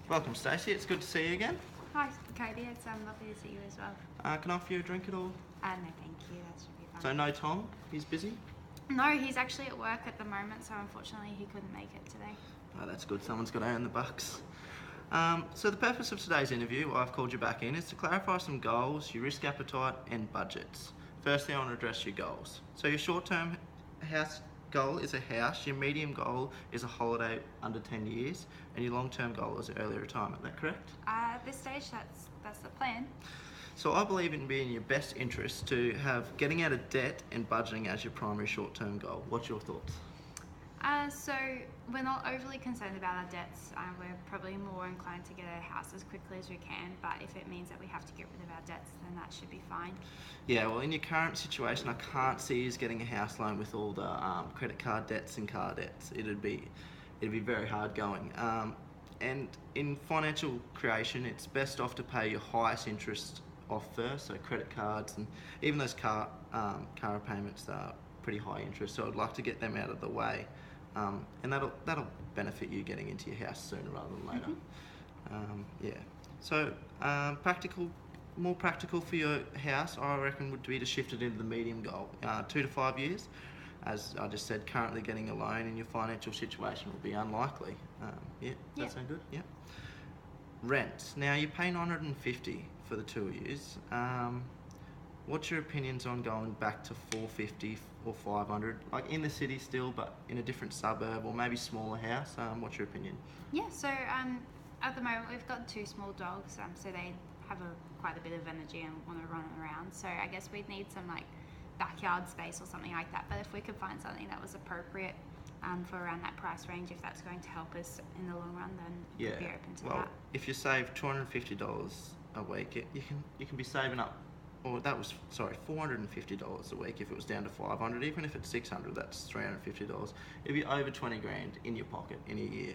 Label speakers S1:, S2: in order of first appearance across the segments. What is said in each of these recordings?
S1: Welcome, Stacey. It's good to see you again.
S2: Hi, Cody. It's lovely to see you as well.
S1: Can I offer you a drink at all?
S2: No, thank you. That should be fine.
S1: So no Tom? He's busy?
S2: No, he's actually at work at the moment, so unfortunately he couldn't make it today.
S1: Oh, that's good. Someone's got to earn the bucks. So the purpose of today's interview, why I've called you back in, is to clarify some goals, your risk appetite and budgets. Firstly, I want to address your goals. So your short-term house goal is a house, your medium goal is a holiday under 10 years, and your long-term goal is early retirement. Is that correct?
S2: At this stage, that's the plan.
S1: So I believe it would be in your best interest to have getting out of debt and budgeting as your primary short-term goal. What's your thoughts?
S2: So we're not overly concerned about our debts. We're probably more inclined to get a house as quickly as we can, but if it means that we have to get rid of our debts, then that should be fine.
S1: Yeah, well, in your current situation, I can't see you getting a house loan with all the credit card debts and car debts. It'd be very hard going. And in financial creation, it's best off to pay your highest interest off first, so credit cards and even those car payments are pretty high interest. So I'd like to get them out of the way. And that'll benefit you getting into your house sooner rather than later. Yeah. So more practical for your house, I reckon, would be to shift it into the medium goal, 2 to 5 years. As I just said, currently getting a loan in your financial situation will be unlikely. Yeah, that sound good? Yeah. Rent. Now you pay $950 for the 2 years. What's your opinions on going back to $450 or $500, like in the city still, but in a different suburb or maybe smaller house? What's your opinion?
S2: Yeah. So at the moment we've got 2 small dogs, so they have quite a bit of energy and want to run around. So I guess we'd need some like backyard space or something like that. But if we could find something that was appropriate for around that price range, if that's going to help us in the long run, then we'd be open to that.
S1: Well, if you save $250 a week, you can be saving up. Or that was $450 a week if it was down to $500. Even if it's $600, that's $350. It'd be over 20 grand in your pocket in a year,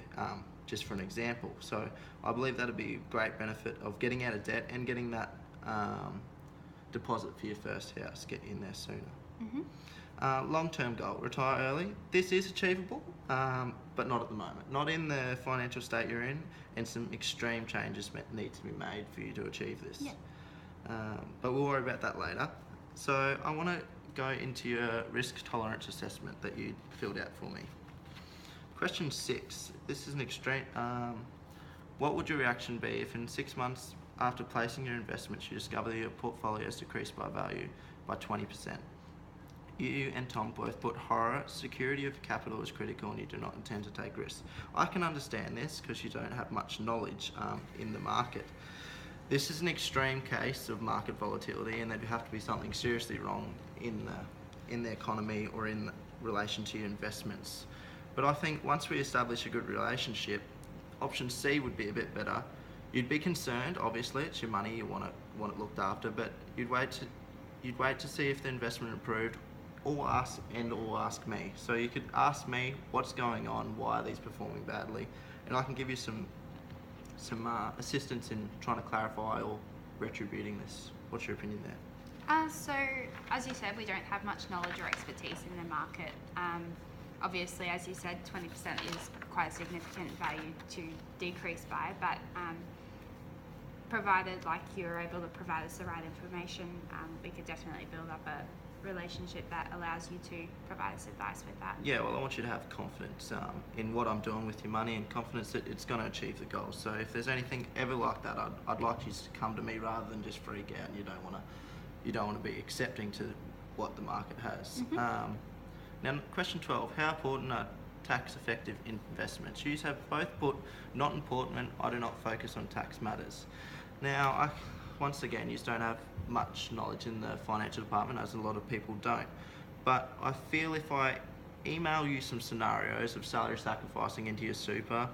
S1: just for an example. So I believe that'd be a great benefit of getting out of debt and getting that deposit for your first house. Get in there sooner. Long-term goal: retire early. This is achievable, but not at the moment. Not in the financial state you're in, and some extreme changes need to be made for you to achieve this.
S2: Yeah.
S1: But we'll worry about that later. So I want to go into your risk tolerance assessment that you filled out for me. Question 6. This is an extreme. What would your reaction be if in 6 months after placing your investments you discover that your portfolio has decreased by value by 20%? You and Tom both put horror, security of capital is critical, and you do not intend to take risks. I can understand this because you don't have much knowledge in the market. This is an extreme case of market volatility, and there'd have to be something seriously wrong in the economy or in relation to your investments. But I think once we establish a good relationship, option C would be a bit better. You'd be concerned, obviously, it's your money, you want it looked after, but you'd wait to see if the investment improved, or ask me. So you could ask me what's going on, why are these performing badly, and I can give you some assistance in trying to clarify or retributing this. What's your opinion there?
S2: So, as you said, we don't have much knowledge or expertise in the market. Obviously, as you said, 20% is quite a significant value to decrease by, but provided like you're able to provide us the right information, we could definitely build up a relationship that allows you to provide us advice with that.
S1: Yeah, well, I want you to have confidence in what I'm doing with your money and confidence that it's going to achieve the goals. So if there's anything ever like that, I'd like you to come to me rather than just freak out. And you don't want to be accepting to what the market has. Now, question 12: how important are tax-effective investments? You have both put not important. I do not focus on tax matters. Now, once again, you don't have much knowledge in the financial department, as a lot of people don't. But I feel if I email you some scenarios of salary sacrificing into your super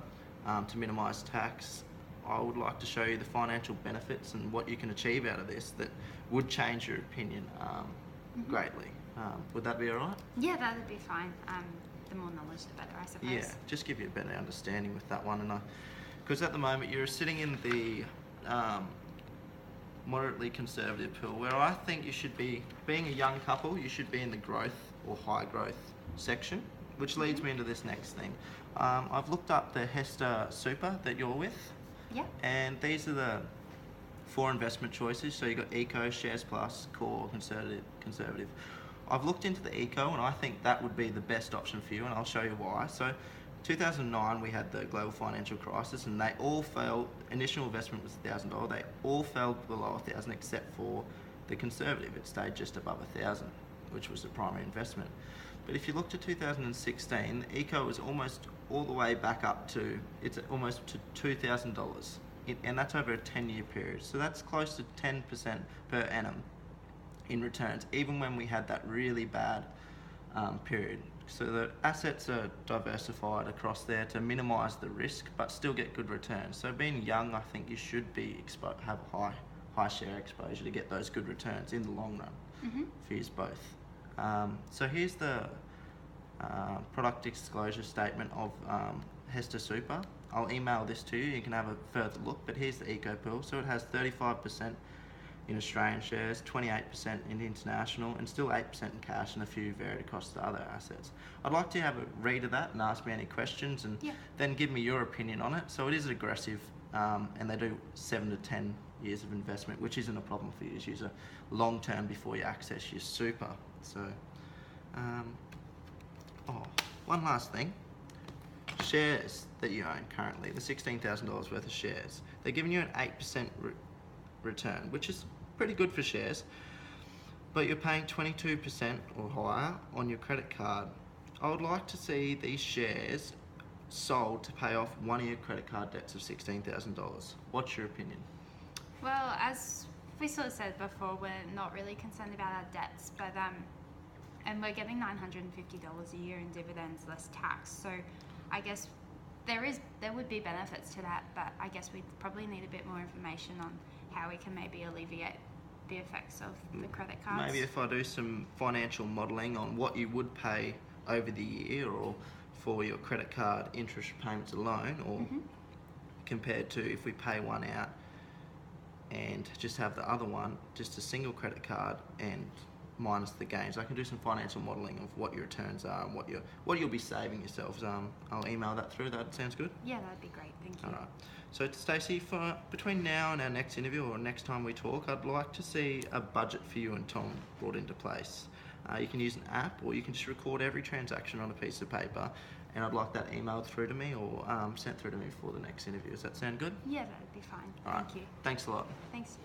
S1: to minimise tax, I would like to show you the financial benefits and what you can achieve out of this that would change your opinion greatly. Would that be all right?
S2: Yeah, that would be fine. The more knowledge, the better, I suppose.
S1: Yeah, just give you a better understanding with that one. And because at the moment you're sitting in the moderately conservative pool, where I think you should be, being a young couple, you should be in the growth or high growth section, which leads me into this next thing. I've looked up the Hester Super that you're with.
S2: Yeah.
S1: And these are the 4 investment choices. So you've got Eco, Shares Plus, Core, Conservative. I've looked into the Eco and I think that would be the best option for you, and I'll show you why. So 2009 we had the global financial crisis and they all failed. Initial investment was $1,000. They all fell below 1,000 except for the Conservative. It stayed just above 1,000, which was the primary investment. But if you look to 2016, the Eco is almost all the way back up to, it's almost to $2,000. And that's over a 10-year period. So that's close to 10% per annum in returns, even when we had that really bad period. So the assets are diversified across there to minimise the risk, but still get good returns. So being young, I think you should be have high share exposure to get those good returns in the long run for you both. So here's the product disclosure statement of Hester Super. I'll email this to you. You can have a further look. But here's the Eco Pool. So it has 35% in Australian shares, 28% in international, and still 8% in cash, and a few varied across the other assets. I'd like to have a read of that and ask me any questions, and then give me your opinion on it. So it is aggressive, and they do 7 to 10 years of investment, which isn't a problem for you to use a long term before you access your super. So, one last thing. Shares that you own currently, the $16,000 worth of shares, they're giving you an 8% return, which is pretty good for shares, but you're paying 22% or higher on your credit card. I would like to see these shares sold to pay off one of your credit card debts of $16,000. What's your opinion?
S2: Well, as we sort of said before, we're not really concerned about our debts, but and we're getting $950 a year in dividends less tax. So I guess there would be benefits to that, but I guess we probably need a bit more information on how we can maybe alleviate the effects of the credit cards.
S1: Maybe if I do some financial modelling on what you would pay over the year or for your credit card interest payments alone, or compared to if we pay one out and just have the other one, just a single credit card and minus the gains. I can do some financial modelling of what your returns are and what you'll be saving yourselves. I'll email that through. That sounds good?
S2: Yeah, that'd be great. Thank you.
S1: All right. So Stacey, for between now and our next interview or next time we talk, I'd like to see a budget for you and Tom brought into place. You can use an app, or you can just record every transaction on a piece of paper, and I'd like that emailed through to me or sent through to me for the next interview. Does that sound good?
S2: Yeah, that'd be fine.
S1: All right.
S2: Thank you.
S1: Thanks a lot.
S2: Thanks.